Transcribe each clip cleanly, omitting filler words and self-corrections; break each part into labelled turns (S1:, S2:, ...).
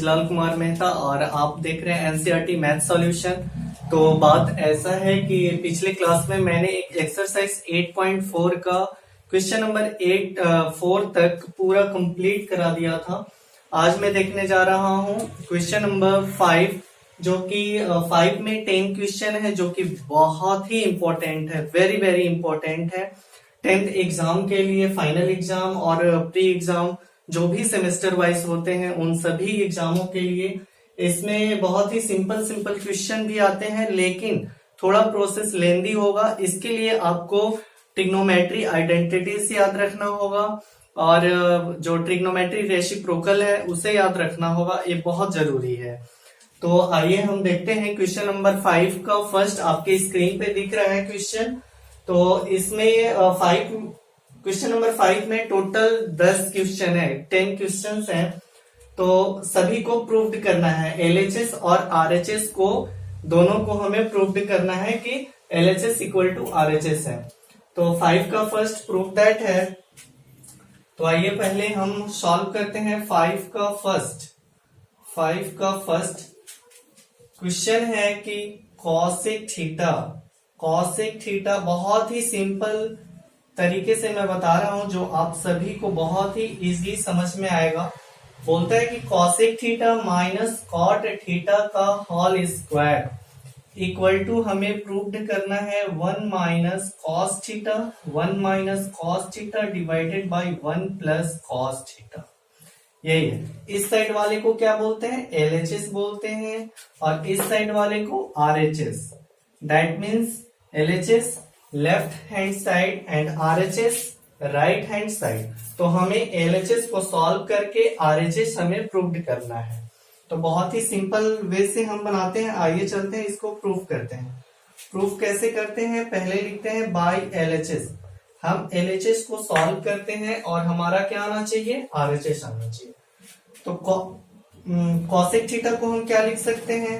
S1: शिवलाल कुमार मेहता और आप देख रहे हैं एनसीईआरटी मैथ सॉल्यूशन। तो बात ऐसा है कि पिछले क्लास में मैंने एक एक्सरसाइज 8.4 का क्वेश्चन नंबर 4 तक पूरा कंप्लीट करा दिया था। आज मैं देखने जा रहा हूं क्वेश्चन नंबर 5, जो कि 5 में 10 क्वेश्चन है, जो कि बहुत ही इंपॉर्टेंट है, वेरी वेरी इंपॉर्टेंट है 10th एग्जाम के लिए, फाइनल एग्जाम और प्री एग्जाम जो भी सेमेस्टर वाइज होते हैं उन सभी एग्जामों के लिए। इसमें बहुत ही सिंपल सिंपल क्वेश्चन भी आते हैं, लेकिन थोड़ा प्रोसेस लेंदी होगा। इसके लिए आपको ट्रिग्नोमेट्री आइडेंटिटीज याद रखना होगा और जो ट्रिग्नोमेट्री रेसिप्रोकल है उसे याद रखना होगा, ये बहुत जरूरी है। तो आइए हम देखते हैं क्वेश्चन नंबर 5 का। फर्स्ट आपके स्क्रीन पे दिख रहा है क्वेश्चन। तो इसमें क्वेश्चन नंबर 5 में टोटल 10 क्वेश्चन है, 10 क्वेश्चन हैं। तो सभी को प्रूव्ड करना है, एलएचएस और आरएचएस को दोनों को हमें प्रूव्ड करना है कि एलएचएस इक्वल टू आरएचएस है। तो 5 का फर्स्ट प्रूफ दैट है। तो आइए पहले हम सॉल्व करते हैं 5 का फर्स्ट क्वेश्चन है कि कॉसेक थीटा बहुत ही सिंपल तरीके से मैं बता रहा हूं, जो आप सभी को बहुत ही इजीली समझ में आएगा। बोलता है कि cosec theta minus cot theta का होल स्क्वायर इक्वल टू हमें प्रूव्ड करना है 1 minus cos theta divided by 1 plus cos theta. यही है। इस साइड वाले को क्या बोलते हैं? एलएचएस बोलते हैं, और इस साइड वाले को RHS. That means LHS left hand side and RHS right hand side. तो हमें एलएचएस को सॉल्व करके आरएचएस हमें प्रूव्ड करना है। तो बहुत ही सिंपल वे से हम बनाते हैं। आइए चलते हैं, इसको प्रूफ करते हैं। प्रूफ कैसे करते हैं? पहले लिखते हैं बाय एलएचएस। हम एलएचएस को सॉल्व करते हैं और हमारा क्या आना चाहिए? आरएचएस आना चाहिए। तो कॉसेक थीटा को हम क्या लिख सकते हैं?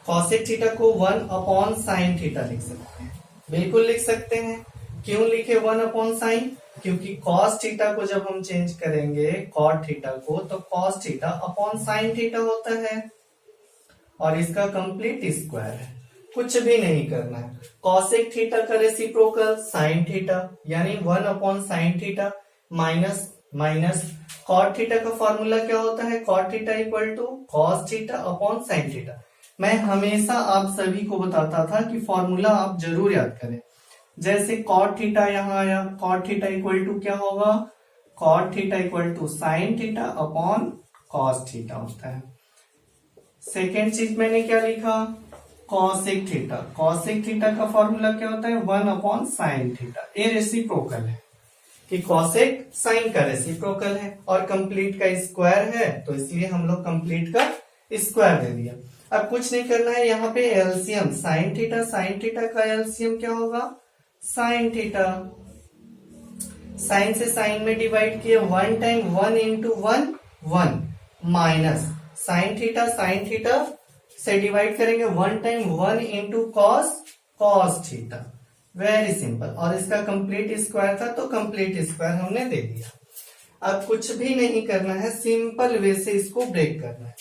S1: कॉसेक थीटा को 1 अपॉन साइन थीटा लिख सकते हैं। बिल्कुल लिख सकते हैं। क्यों लिखे 1 अपॉन साइन? क्योंकि कॉस थीटा को जब हम चेंज करेंगे कॉट थीटा को, तो cos theta upon sine theta होता है, और इसका कंप्लीट स्क्वायर है। कुछ भी नहीं करना है। कॉसेक थीटा का रेसिप्रोकल साइन थीटा, यानी 1 upon sine theta minus cot theta का फॉर्मूला क्या होता है? Cot theta equal to cos theta upon sine theta. मैं हमेशा आप सभी को बताता था कि फॉर्मूला आप जरूर याद करें। जैसे कॉट थीटा यहाँ आया, कॉट थीटा इक्वल टू क्या होगा? Cot theta equal to sine theta upon cos theta होता है। सेकेंड चीज मैंने क्या लिखा? Cosec theta. कॉसेक थीटा का फॉर्मूला क्या होता है? 1 अपॉन साइन थीटा। ये रेसिप्रोकल है कि कॉसेक साइन का रेसिप्रोकल है, और कंप्लीट का स्क्वायर है, तो इसलिए हम लोग कंप्लीट का स्क्वायर दे दिया। अब कुछ नहीं करना है। यहाँ पे एलसीएम साइन थीटा का एलसीएम क्या होगा? Sine theta. साइन से साइन में डिवाइड किए 1 time 1 into 1 minus sine theta से डिवाइड करेंगे 1 time 1 into cos theta. Very simple. और इसका कंप्लीट स्क्वायर था, तो कंप्लीट स्क्वायर हमने दे दिया। अब कुछ भी नहीं करना है, सिंपल वे से इसको ब्रेक करना है।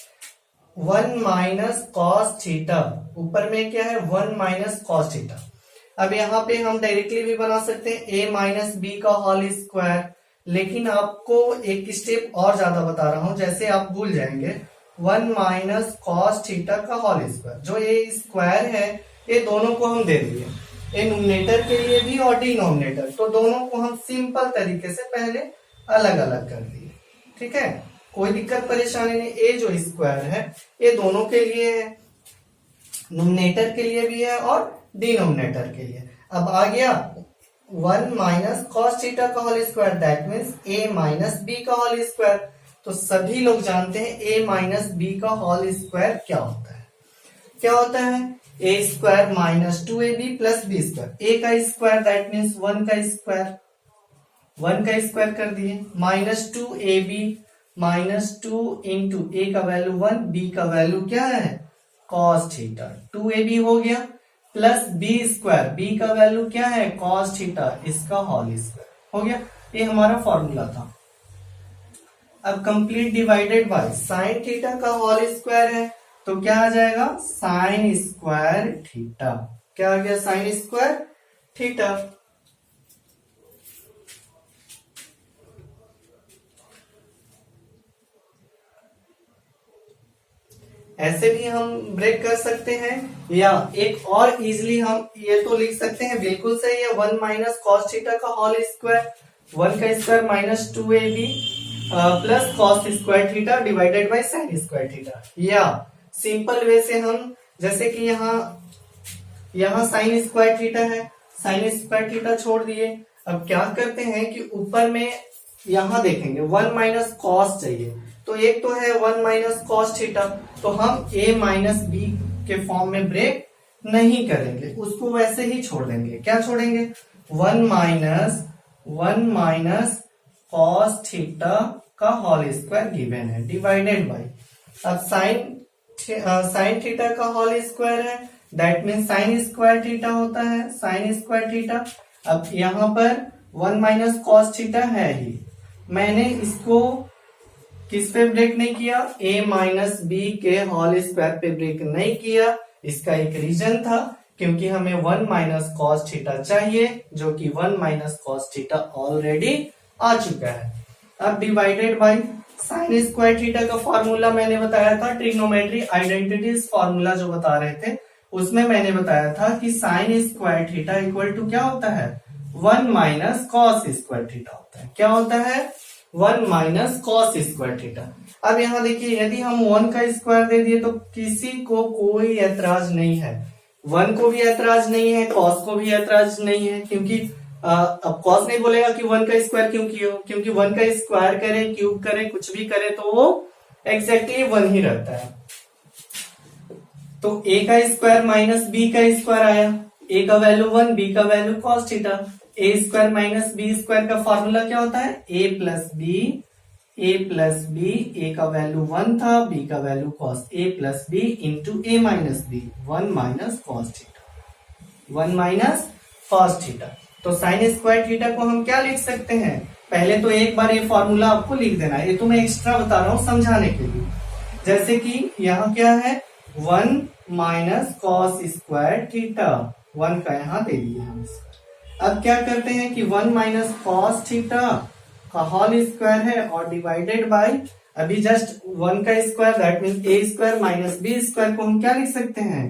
S1: 1 माइनस कॉस थीटा, ऊपर में क्या है? 1 माइनस कॉस थीटा। अब यहाँ पे हम डायरेक्टली भी बना सकते हैं a माइनस बी का होल स्क्वायर, लेकिन आपको एक स्टेप और ज्यादा बता रहा हूं, जैसे आप भूल जाएंगे। 1 माइनस कॉस थीटा का होल स्क्वायर, जो ये स्क्वायर है, ये दोनों को हम दे दिए, ये न्यूमरेटर के लिए भी और डिनोमिनेटर। तो दोनों को हम सिंपल तरीके से पहले अलग अलग कर दिए। ठीक है, कोई दिक्कत परेशानी नहीं। ये जो स्क्वायर है ये दोनों के लिए है, न्यूमरेटर के लिए भी है और डिनोमिनेटर के लिए। अब आ गया 1 माइनस कॉस थीटा का whole square, that means a minus b का होल स्क्वायर। तो सभी लोग जानते हैं a माइनस बी का होल स्क्वायर क्या होता है? क्या होता है? a square minus 2ab plus b square. a का स्क्वायर दैट मीन्स 1 का स्क्वायर कर दिए, minus 2ab minus 2 into a का वैल्यू 1, b का वैल्यू क्या है? Cos theta. 2ab हो गया, प्लस बी स्क्वायर, बी का वैल्यू क्या है? कॉस थीटा, इसका होल स्क्वायर हो गया। ये हमारा फॉर्मूला था। अब complete divided by sine theta का होल स्क्वायर है, तो क्या आ जाएगा साइन स्क्वायर थीटा। क्या आ गया साइन स्क्वायर थीटा। ऐसे भी हम ब्रेक कर सकते हैं, या एक और इजिली हम ये तो लिख सकते हैं, बिल्कुल सही है, 1 माइनस कॉस थीटा का होल स्क्वायर, 1 का square minus 2ab plus cos square theta divided by sine square theta. या सिंपल वे से हम, जैसे कि यहाँ साइन स्क्वायर थीटा है, साइन स्क्वायर थीटा छोड़ दिए। अब क्या करते हैं कि ऊपर में यहाँ देखेंगे 1 माइनस कॉस चाहिए, तो एक तो है 1 माइनस कॉस थीटा, तो हम a माइनस बी के फॉर्म में ब्रेक नहीं करेंगे, उसको वैसे ही छोड़ देंगे। क्या छोड़ेंगे 1 माइनस कॉस थीटा का होल स्क्वायर गिवन है डिवाइडेड बाय, अब साइन थीटा का होल स्क्वायर है, that mean sine square theta होता है, साइन स्क्वायर थीटा। अब यहाँ पर 1 माइनस कॉस थीटा है ही, मैंने इसको किस पे ब्रेक नहीं किया, a माइनस बी के होल स्क्वायर पे ब्रेक नहीं किया। इसका एक रीजन था, क्योंकि हमें 1 माइनस कॉस थीटा चाहिए, जो कि 1 माइनस कॉस थीटा ऑलरेडी आ चुका है। अब divided by sine square theta का फॉर्मूला मैंने बताया था, ट्रिग्नोमेट्री आइडेंटिटीज फॉर्मूला जो बता रहे थे, उसमें मैंने बताया था कि sine square theta equal to क्या होता है 1 माइनस कॉस स्क्वायर थीटा होता है। क्या होता है 1 माइनस कॉस स्क्वायर थीटा। अब यहाँ देखिए, यदि हम 1 का स्क्वायर दे दिए तो किसी को कोई ऐतराज नहीं है, 1 को भी ऐतराज नहीं है, कॉस को भी ऐतराज नहीं है, क्योंकि अब कॉस नहीं बोलेगा कि 1 का स्क्वायर क्यों किया, क्योंकि 1 का स्क्वायर करे, क्यूब करे, कुछ भी करे तो वो एग्जैक्टली 1 ही रहता है। तो a का स्क्वायर माइनस b का स्क्वायर आया, a का वैल्यू 1, b का value cos theta. a square minus b square का फॉर्मूला क्या होता है a प्लस बी, a का वैल्यू 1 था, b का value cos a plus b into a minus b, 1 minus cos theta, 1 minus cos theta. तो sine square theta को हम क्या लिख सकते हैं, पहले तो एक बार ये फॉर्मूला आपको लिख देना है, ये तो मैं एक्स्ट्रा बता रहा हूं समझाने के लिए। जैसे कि यहाँ क्या है 1 माइनस कॉस स्क्वायर थीटा, 1 का यहाँ दे दिए हम। अब क्या करते हैं कि 1 माइनस कॉस थीटा का होल स्क्वायर है और डिवाइडेड बाय, अभी जस्ट 1 का square that mean a square minus b square को हम क्या लिख सकते हैं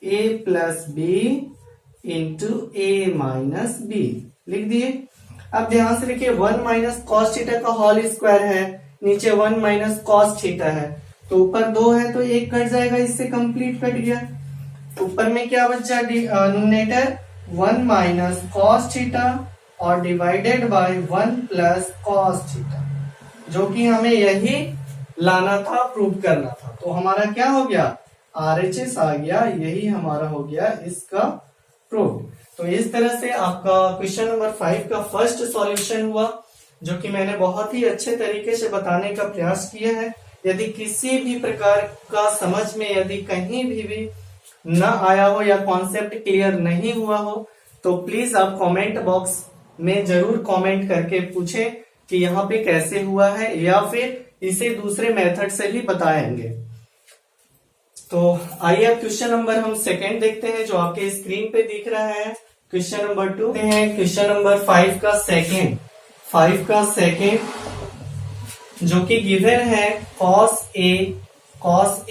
S1: a plus b into a minus b, लिख दिए। अब ध्यान से देखिए 1 माइनस कॉस थीटा का होल स्क्वायर है, नीचे 1 माइनस कॉस थीटा है, तो ऊपर 2 है तो 1 कट जाएगा, इससे कंप्लीट कट गया। ऊपर में क्या बचा न्यूमरेटर 1 माइनस कॉस थीटा और divided by 1 plus cos theta, जो कि हमें यही लाना था, प्रूव करना था। तो हमारा क्या हो गया RHS आ गया, यही हमारा हो गया इसका प्रूफ। तो इस तरह से आपका क्वेश्चन नंबर 5 का फर्स्ट सॉल्यूशन हुआ, जो कि मैंने बहुत ही अच्छे तरीके से बताने का प्रयास किया है। यदि किसी भी प्रकार का समझ में यदि कहीं भी न आया हो या कॉन्सेप्ट क्लियर नहीं हुआ हो, तो प्लीज आप कमेंट बॉक्स में जरूर कमेंट करके पूछें कि यहाँ पे कैसे हुआ है, या फिर इसे दूसरे मेथड से भी बताएंगे। तो आइए अब क्वेश्चन नंबर हम सेकंड देखते हैं, जो आपके स्क्रीन पे दिख रहा है। क्वेश्चन नंबर 2 है, क्वेश्चन नंबर 5 का सेकंड जो कि गिवन है cos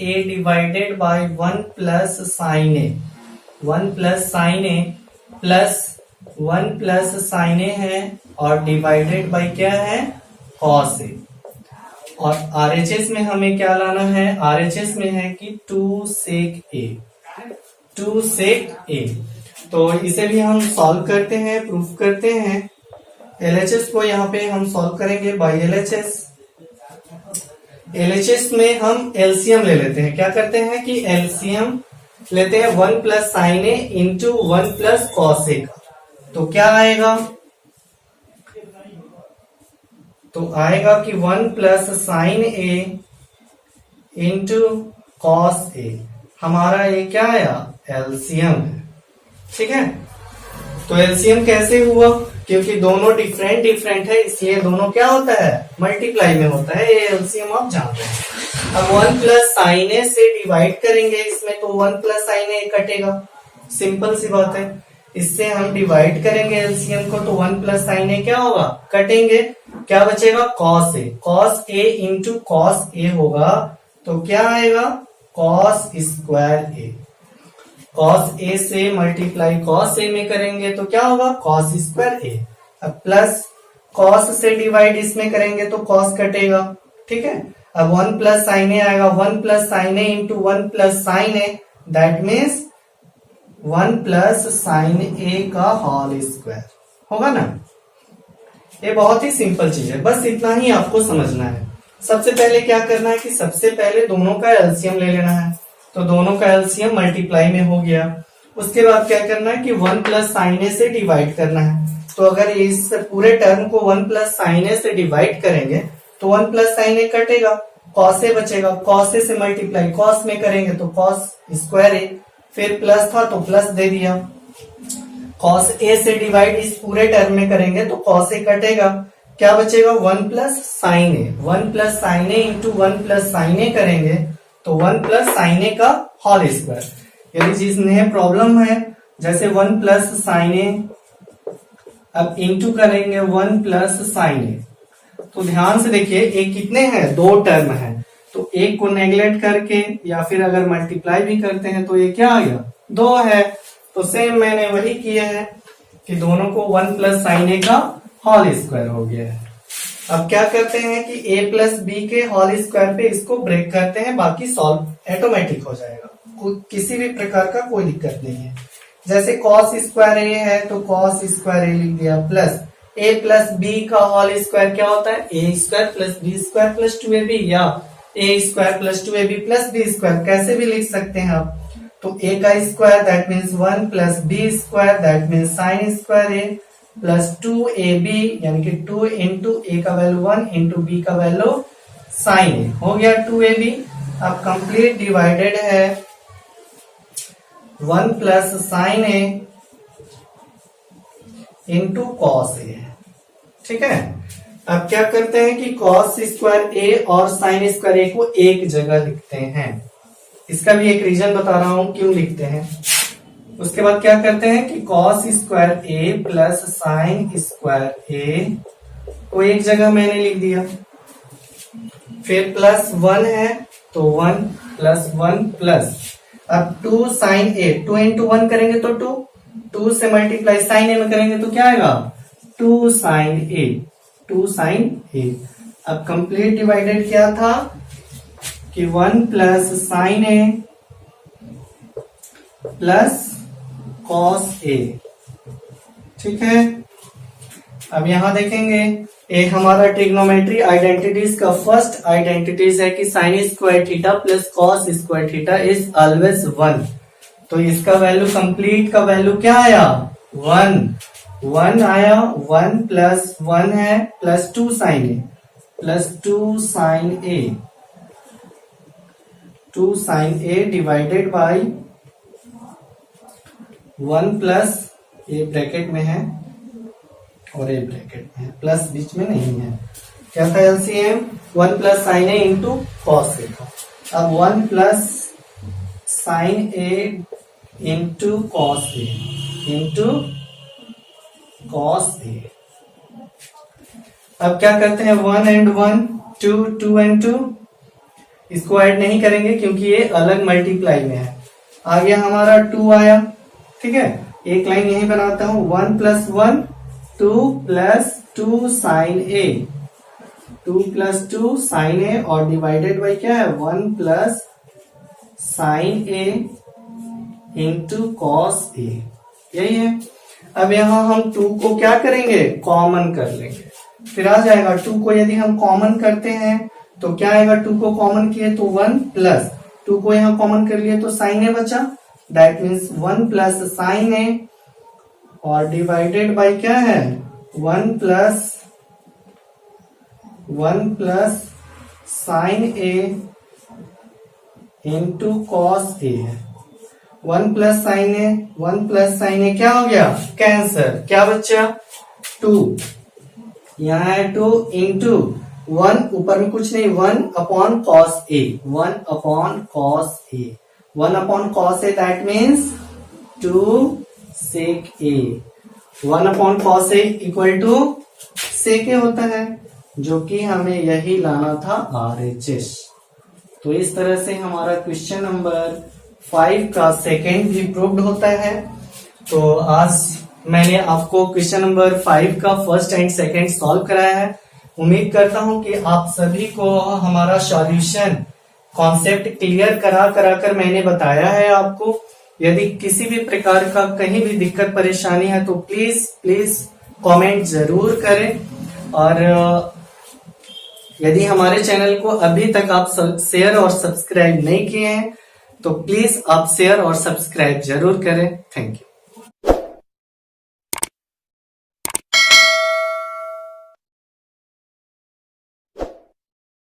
S1: a divided by 1 plus sign a, 1 plus sign a plus 1 plus sign a है और डिवाइडेड बाय क्या है cos a। और RHS में हमें क्या लाना है, RHS में है कि 2 sec a। तो इसे भी हम सॉल्व करते हैं, प्रूफ करते हैं। LHS को यहाँ पे हम सॉल्व करेंगे बाय LHS में हम एलसीएम ले लेते हैं। क्या करते हैं कि एलसीएम लेते हैं 1 plus sine A into 1 plus cos A का, तो क्या आएगा, तो आएगा कि 1 plus sine A into cos A, हमारा ये क्या आया एलसीएम है। ठीक है, तो एलसीएम कैसे हुआ क्योंकि दोनों डिफरेंट डिफरेंट है इसलिए दोनों क्या होता है, मल्टीप्लाई में होता है। ये एलसीएम आप जानते हैं। अब 1 प्लस साइन ए से डिवाइड करेंगे इसमें तो 1 प्लस साइन ए कटेगा, सिंपल सी बात है। इससे हम डिवाइड करेंगे एलसीएम को तो 1 प्लस साइन ए क्या होगा, कटेंगे, क्या बचेगा, cos A. Cos A into cos A होगा तो क्या आएगा, cos square A. Cos A से मल्टीप्लाई कॉस ए में करेंगे तो क्या होगा, कॉस स्क्वायर ए। अब प्लस कॉस से डिवाइड इसमें करेंगे तो कॉस कटेगा, ठीक है। अब 1 प्लस साइन ए आएगा, 1 plus sine A into 1 plus sine A, that means 1 plus sine A का होल स्क्वायर होगा ना। ये बहुत ही सिंपल चीज है, बस इतना ही आपको समझना है। सबसे पहले क्या करना है कि सबसे पहले दोनों का एलसीएम ले लेना है, तो दोनों का एलसीएम मल्टीप्लाई में हो गया। उसके बाद क्या करना है कि 1 प्लस साइन ए से डिवाइड करना है। तो अगर इस पूरे टर्म को 1 प्लस साइन ए से डिवाइड करेंगे तो 1 प्लस साइन ए कटेगा, कॉस ए बचेगा, कॉस ए से मल्टीप्लाई कॉस में करेंगे तो कॉस स्क्वायर ए, फिर प्लस था तो प्लस दे दिया। कॉस ए से डिवाइड इस पूरे टर्म में करेंगे तो कॉस ए कटेगा, क्या बचेगा, 1 plus sine A. 1 plus sine A into 1 plus sine ए करेंगे तो 1 प्लस साइन ए का होल स्क्वायर। यदि जिसमें प्रॉब्लम है जैसे 1 प्लस साइन ए, अब इंटू करेंगे 1 प्लस साइन ए, तो ध्यान से देखिए एक कितने हैं, दो टर्म है, तो एक को नेग्लेक्ट करके या फिर अगर मल्टीप्लाई भी करते हैं तो ये क्या आ गया, 2 है। तो सेम मैंने वही किया है कि दोनों को 1 प्लस साइन ए का होल स्क्वायर हो गया है। अब क्या करते हैं कि a प्लस बी के होल स्क्वायर पे इसको ब्रेक करते हैं, बाकी सॉल्व ऑटोमेटिक हो जाएगा, किसी भी प्रकार का कोई दिक्कत नहीं है। जैसे कॉस स्क्वायर ए है तो कॉस स्क्वायर ए लिख दिया, प्लस a प्लस बी का होल स्क्वायर क्या होता है, a square plus b square plus 2ab, या a square plus 2ab plus b square, कैसे भी लिख सकते हैं आप। तो a का square that means 1 plus b square that means sine square a plus 2ab, यानी कि 2 इंटू ए का वैल्यू 1 इंटू बी का वैल्यू साइन ए, हो गया 2ab। अब कंप्लीट डिवाइडेड है 1 plus sine A into cos A, ठीक है। अब क्या करते हैं कि कॉस स्क्वायर ए और साइन स्क्वायर ए को एक जगह लिखते हैं। इसका भी एक रीजन बता रहा हूं क्यों लिखते हैं। उसके बाद क्या करते हैं कि cos square a plus sign square ए को एक जगह मैंने लिख दिया, फिर प्लस 1 है तो 1 प्लस 1 प्लस, अब 2 साइन ए, 2 इंटू 1 करेंगे तो 2, 2 से मल्टीप्लाई साइन ए में करेंगे तो क्या आएगा, 2 साइन ए, 2 साइन ए। अब कंप्लीट डिवाइडेड क्या था कि 1 plus sine a plus cos A, ठीक है। अब यहां देखेंगे ए हमारा ट्रिग्नोमेट्री आइडेंटिटीज का फर्स्ट आइडेंटिटीज है कि sine square theta plus cos square theta is always 1। तो इसका वैल्यू कंप्लीट का वैल्यू क्या आया, 1 आया, 1 प्लस 1 है plus 2 sine a plus 2 sine a, 2 sine a divided by 1 plus a bracket में है और ए ब्रैकेट में है, प्लस बीच में नहीं है। क्या था LCM, 1 plus sine A into cos A था। अब 1 plus sine A into cos A into cos A. अब क्या करते हैं, 1 एंड 1 2, 2 एंड 2, इसको ऐड नहीं करेंगे क्योंकि ये अलग मल्टीप्लाई में है। आ गया हमारा 2 आया, ठीक है। एक लाइन यही बनाता हूं, 1 plus 1 2 plus 2 sine a, 2 plus 2 sine ए और डिवाइडेड बाई क्या है, 1 plus sine A into cos A, यही है। अब यहां हम 2 को क्या करेंगे, कॉमन कर लेंगे, फिर आ जाएगा 2 को यदि हम कॉमन करते हैं तो क्या आएगा, 2 को कॉमन किए तो 1 प्लस 2 को यहां कॉमन कर लिए तो साइन ए बचा, दैट मीन्स 1 प्लस साइन ए और डिवाइडेड बाय क्या है, 1 plus sine A into cos A है। 1 प्लस साइन ए, 1 प्लस साइन ए क्या हो गया, कैंसर, क्या बच्चा, 2, यहाँ है 2 इंटू 1, ऊपर में कुछ नहीं, 1 upon cos A, 1 upon cos A, 1 upon cos A, that means 2 sec A. 1 upon cos A equal to sec A होता है, जो कि हमें यही लाना था RHS। तो इस तरह से हमारा क्वेश्चन नंबर 5 का सेकेंड भी प्रूव्ड होता है। तो आज मैंने आपको क्वेश्चन नंबर 5 का फर्स्ट एंड सेकेंड सॉल्व कराया है। उम्मीद करता हूं कि आप सभी को हमारा सॉल्यूशन कॉन्सेप्ट क्लियर करा कर मैंने बताया है आपको। यदि किसी भी प्रकार का कहीं भी दिक्कत परेशानी है तो प्लीज कमेंट जरूर करें, और यदि हमारे चैनल को अभी तक आप शेयर और सब्सक्राइब नहीं किए हैं तो प्लीज आप शेयर और सब्सक्राइब जरूर करें। Thank you.